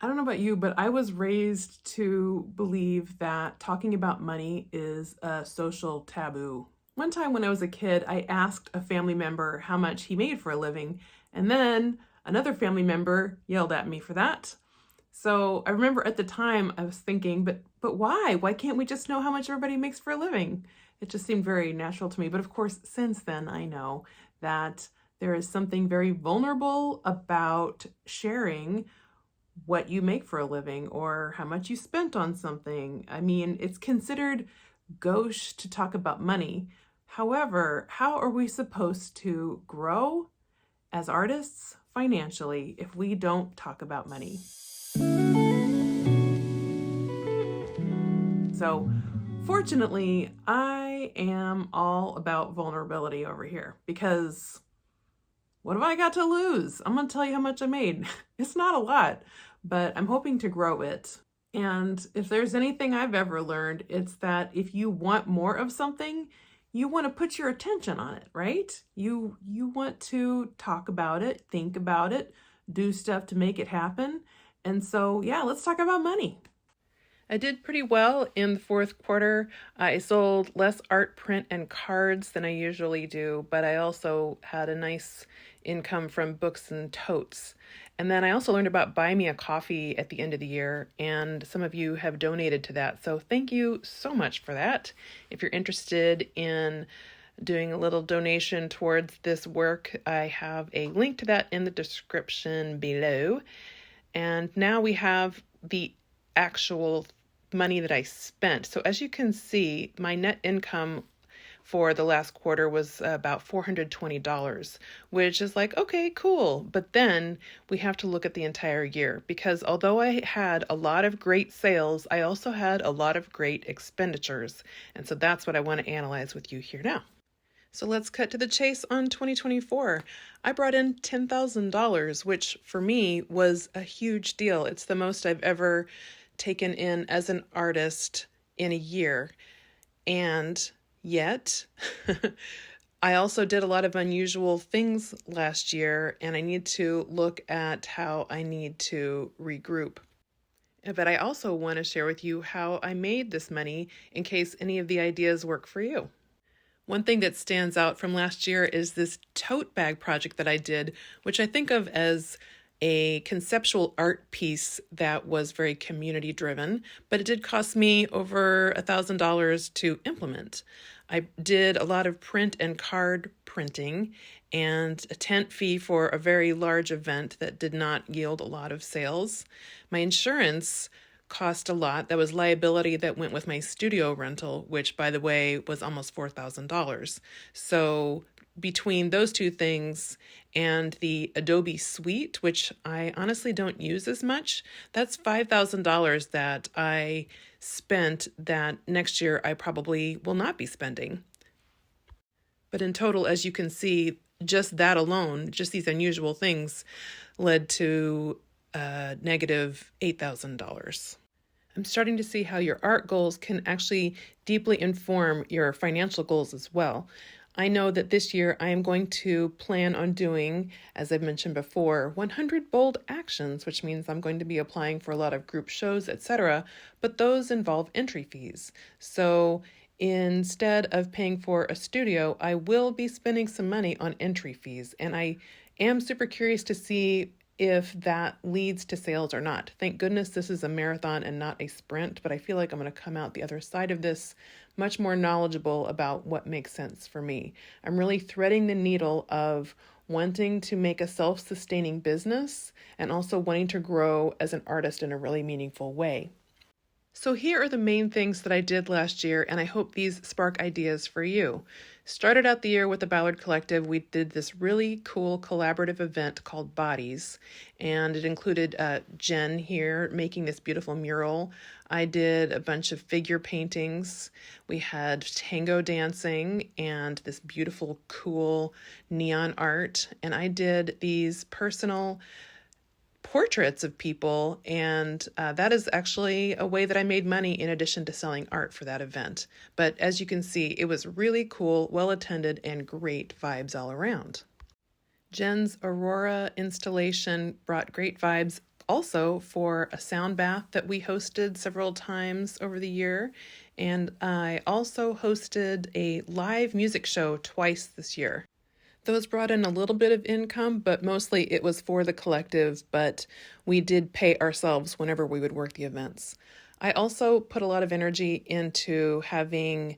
I don't know about you, but I was raised to believe that talking about money is a social taboo. One time when I was a kid, I asked a family member how much he made for a living, and then another family member yelled at me for that. So I remember at the time I was thinking, but why? Why can't we just know how much everybody makes for a living? It just seemed very natural to me. But of course, since then I know that there is something very vulnerable about sharing what you make for a living or how much you spent on something. I mean, it's considered gauche to talk about money. However, how are we supposed to grow as artists financially if we don't talk about money? So, fortunately, I am all about vulnerability over here because what have I got to lose? I'm going to tell you how much I made. It's not a lot, but I'm hoping to grow it. And if there's anything I've ever learned, it's that if you want more of something, you want to put your attention on it, right? You want to talk about it, think about it, do stuff to make it happen. And so, yeah, let's talk about money. I did pretty well in the fourth quarter. I sold less art, print, and cards than I usually do, but I also had a nice income from books and totes. And then I also learned about Buy Me a Coffee at the end of the year, and some of you have donated to that. So thank you so much for that. If you're interested in doing a little donation towards this work, I have a link to that in the description below. And now we have the actual money that I spent. So as you can see, my net income for the last quarter was about $420, which is like, okay, cool. But then we have to look at the entire year because although I had a lot of great sales, I also had a lot of great expenditures. And so that's what I want to analyze with you here now. So let's cut to the chase on 2024. I brought in $10,000, which for me was a huge deal. It's the most I've ever taken in as an artist in a year. And yet, I also did a lot of unusual things last year, and I need to look at how I need to regroup. But I also want to share with you how I made this money in case any of the ideas work for you. One thing that stands out from last year is this tote bag project that I did, which I think of as a conceptual art piece that was very community driven, but it did cost me over $1,000 to implement. I did a lot of print and card printing and a tent fee for a very large event that did not yield a lot of sales. My insurance cost a lot. That was liability that went with my studio rental, which, by the way, was almost $4,000. So between those two things and the Adobe Suite, which I honestly don't use as much, that's $5,000 that I spent that next year I probably will not be spending. But in total, as you can see, just that alone, just these unusual things, led to negative $8,000. I'm starting to see how your art goals can actually deeply inform your financial goals as well. I know that this year I am going to plan on doing, as I've mentioned before, 100 bold actions, which means I'm going to be applying for a lot of group shows, etc., but those involve entry fees. So instead of paying for a studio, I will be spending some money on entry fees, and I am super curious to see if that leads to sales or not. Thank goodness this is a marathon and not a sprint, but I feel like I'm going to come out the other side of this much more knowledgeable about what makes sense for me. I'm really threading the needle of wanting to make a self-sustaining business and also wanting to grow as an artist in a really meaningful way. So here are the main things that I did last year, and I hope these spark ideas for you. Started out the year with the Ballard Collective. We did this really cool collaborative event called Bodies, and it included Jen here making this beautiful mural. I did a bunch of figure paintings. We had tango dancing and this beautiful, cool neon art, and I did these personal portraits of people, and that is actually a way that I made money in addition to selling art for that event. But as you can see, it was really cool, well attended, and great vibes all around. Jen's Aurora installation brought great vibes also for a sound bath that we hosted several times over the year. And I also hosted a live music show twice this year. Those brought in a little bit of income, but mostly it was for the collective, but we did pay ourselves whenever we would work the events. I also put a lot of energy into having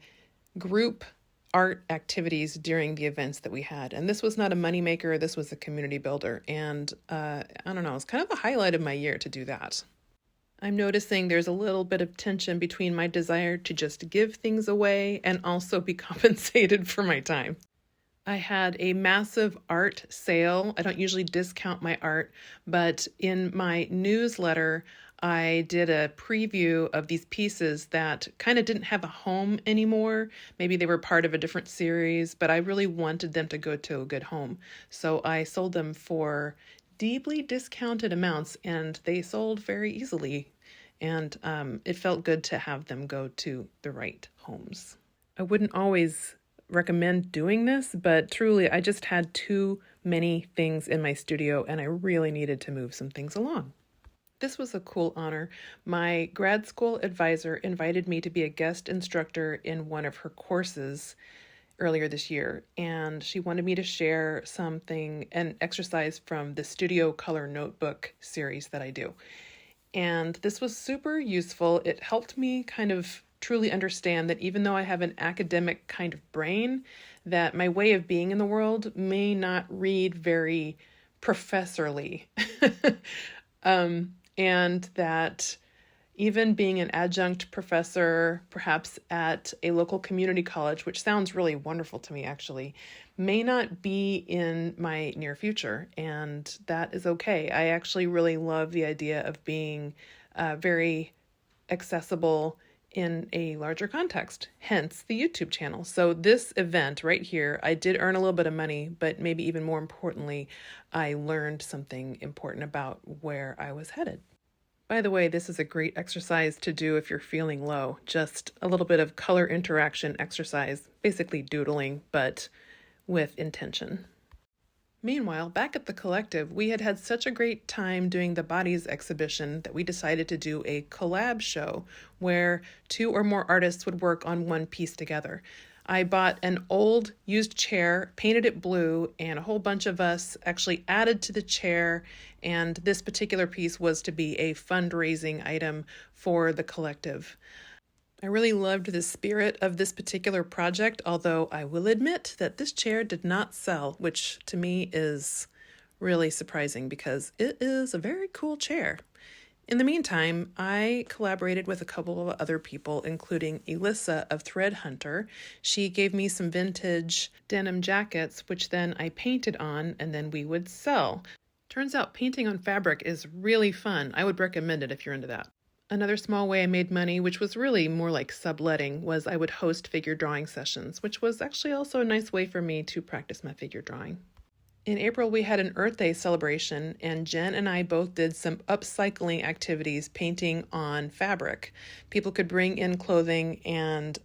group art activities during the events that we had. And this was not a moneymaker, this was a community builder. And I don't know, it's kind of a highlight of my year to do that. I'm noticing there's a little bit of tension between my desire to just give things away and also be compensated for my time. I had a massive art sale. I don't usually discount my art, but in my newsletter, I did a preview of these pieces that kind of didn't have a home anymore. Maybe they were part of a different series, but I really wanted them to go to a good home. So I sold them for deeply discounted amounts, and they sold very easily. And it felt good to have them go to the right homes. I wouldn't always recommend doing this, but truly I just had too many things in my studio and I really needed to move some things along. This was a cool honor. My grad school advisor invited me to be a guest instructor in one of her courses earlier this year, and she wanted me to share an exercise from the Studio Color Notebook series that I do. And this was super useful. It helped me kind of truly understand that even though I have an academic kind of brain, that my way of being in the world may not read very professorly. And that even being an adjunct professor, perhaps at a local community college, which sounds really wonderful to me actually, may not be in my near future. And that is okay. I actually really love the idea of being very accessible in a larger context, hence the YouTube channel. So this event right here, I did earn a little bit of money, but maybe even more importantly, I learned something important about where I was headed. By the way, this is a great exercise to do if you're feeling low. Just a little bit of color interaction exercise, basically doodling, but with intention. Meanwhile, back at the collective, we had such a great time doing the Bodies exhibition that we decided to do a collab show where 2 or more artists would work on one piece together. I bought an old used chair, painted it blue, and a whole bunch of us actually added to the chair, and this particular piece was to be a fundraising item for the collective. I really loved the spirit of this particular project, although I will admit that this chair did not sell, which to me is really surprising because it is a very cool chair. In the meantime, I collaborated with a couple of other people, including Elissa of Thread Hunter. She gave me some vintage denim jackets, which then I painted on and then we would sell. Turns out painting on fabric is really fun. I would recommend it if you're into that. Another small way I made money, which was really more like subletting, was I would host figure drawing sessions, which was actually also a nice way for me to practice my figure drawing. In April, we had an Earth Day celebration, and Jen and I both did some upcycling activities painting on fabric. People could bring in clothing and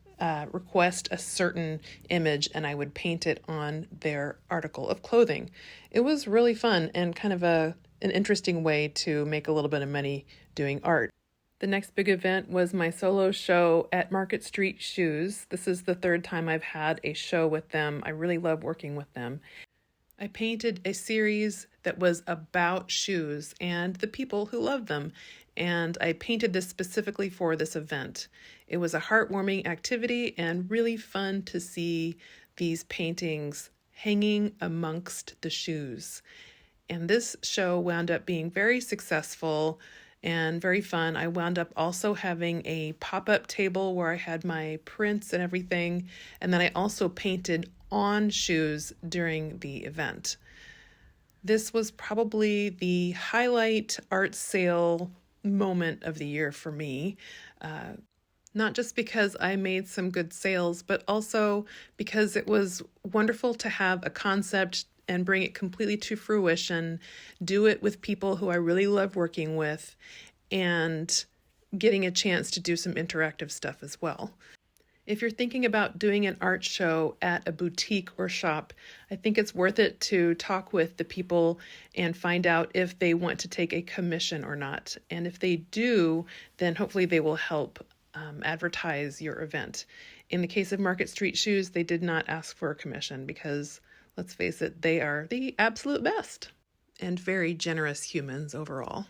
request a certain image, and I would paint it on their article of clothing. It was really fun and kind of an interesting way to make a little bit of money doing art. The next big event was my solo show at Market Street Shoes. This is the 3rd time I've had a show with them. I really love working with them. I painted a series that was about shoes and the people who love them, and I painted this specifically for this event. It was a heartwarming activity and really fun to see these paintings hanging amongst the shoes. And this show wound up being very successful and very fun. I wound up also having a pop-up table where I had my prints and everything, and then I also painted on shoes during the event. This was probably the highlight art sale moment of the year for me, not just because I made some good sales, but also because it was wonderful to have a concept and bring it completely to fruition, do it with people who I really love working with, and getting a chance to do some interactive stuff as well. If you're thinking about doing an art show at a boutique or shop, I think it's worth it to talk with the people and find out if they want to take a commission or not. And if they do, then hopefully they will help advertise your event. In the case of Market Street Shoes, they did not ask for a commission because, let's face it, they are the absolute best and very generous humans overall.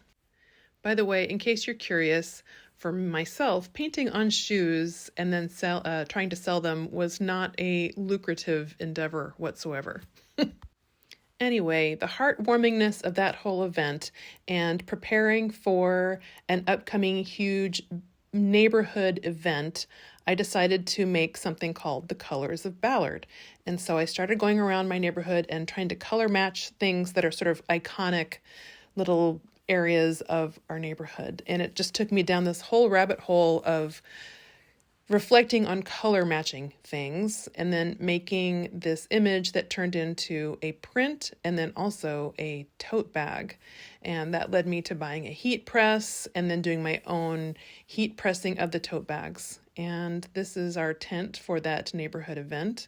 By the way, in case you're curious, for myself, painting on shoes and then trying to sell them was not a lucrative endeavor whatsoever. Anyway, the heartwarmingness of that whole event and preparing for an upcoming huge neighborhood event, I decided to make something called the Colors of Ballard. And so I started going around my neighborhood and trying to color match things that are sort of iconic little areas of our neighborhood. And it just took me down this whole rabbit hole of reflecting on color matching things and then making this image that turned into a print and then also a tote bag. And that led me to buying a heat press and then doing my own heat pressing of the tote bags. And this is our tent for that neighborhood event.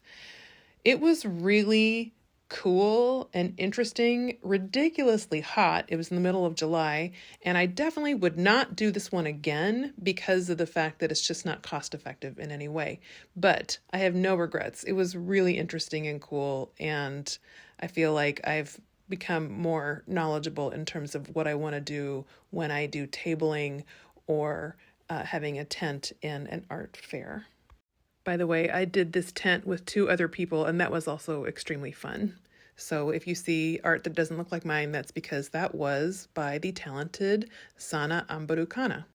It was really cool and interesting, ridiculously hot. It was in the middle of July, and I definitely would not do this one again because of the fact that it's just not cost effective in any way. But I have no regrets. It was really interesting and cool, and I feel like I've become more knowledgeable in terms of what I want to do when I do tabling or having a tent in an art fair. By the way, I did this tent with 2 other people, and that was also extremely fun. So if you see art that doesn't look like mine, that's because that was by the talented Sana Ambarukana.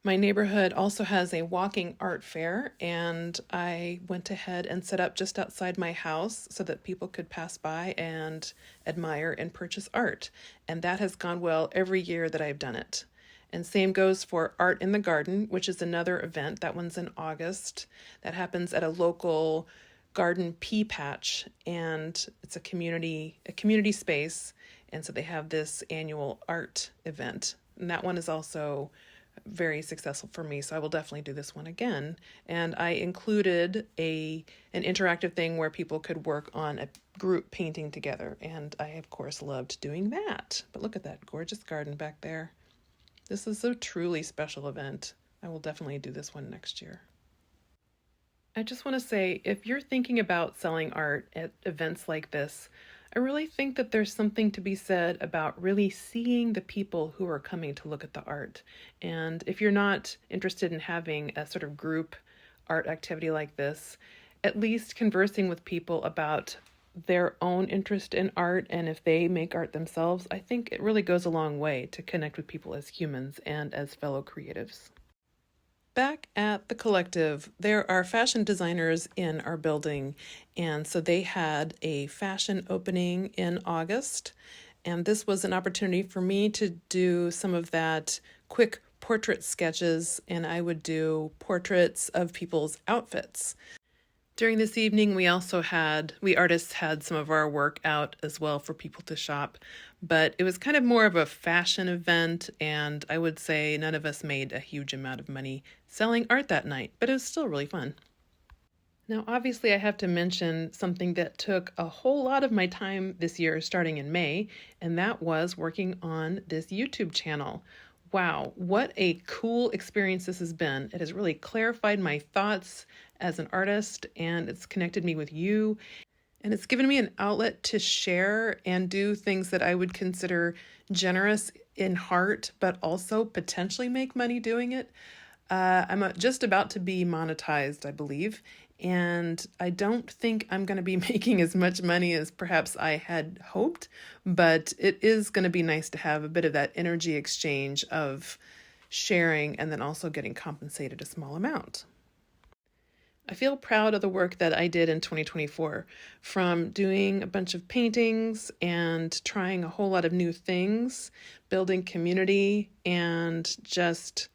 My neighborhood also has a walking art fair, and I went ahead and set up just outside my house so that people could pass by and admire and purchase art. And that has gone well every year that I've done it. And same goes for Art in the Garden, which is another event. That one's in August. That happens at a local garden pea patch, and it's a community space. And so they have this annual art event. And that one is also very successful for me, so I will definitely do this one again. And I included an interactive thing where people could work on a group painting together. And I, of course, loved doing that. But look at that gorgeous garden back there. This is a truly special event. I will definitely do this one next year. I just want to say, if you're thinking about selling art at events like this, I really think that there's something to be said about really seeing the people who are coming to look at the art. And if you're not interested in having a sort of group art activity like this, at least conversing with people about their own interest in art, and if they make art themselves, I think it really goes a long way to connect with people as humans and as fellow creatives. Back at the collective, there are fashion designers in our building, and so they had a fashion opening in August, and this was an opportunity for me to do some of that quick portrait sketches, and I would do portraits of people's outfits. During this evening, we artists had some of our work out as well for people to shop, but it was kind of more of a fashion event, and I would say none of us made a huge amount of money selling art that night, but it was still really fun. Now, obviously, I have to mention something that took a whole lot of my time this year, starting in May, and that was working on this YouTube channel. Wow, what a cool experience this has been. It has really clarified my thoughts as an artist, and it's connected me with you, and it's given me an outlet to share and do things that I would consider generous in heart, but also potentially make money doing it. I'm just about to be monetized, I believe, and I don't think I'm going to be making as much money as perhaps I had hoped, but it is going to be nice to have a bit of that energy exchange of sharing and then also getting compensated a small amount. I feel proud of the work that I did in 2024, from doing a bunch of paintings and trying a whole lot of new things, building community, and just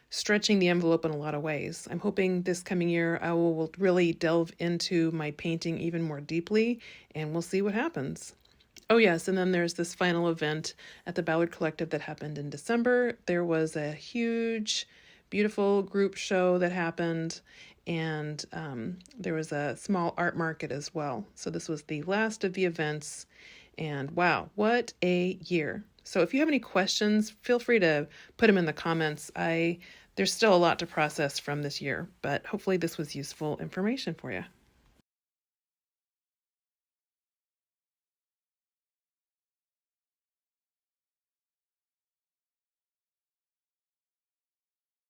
stretching the envelope in a lot of ways. I'm hoping this coming year I will really delve into my painting even more deeply, and we'll see what happens. Oh yes, and then there's this final event at the Ballard Collective that happened in December. There was a huge, beautiful group show that happened, and there was a small art market as well. So this was the last of the events, and wow, what a year. So if you have any questions, feel free to put them in the comments. There's still a lot to process from this year, but hopefully this was useful information for you.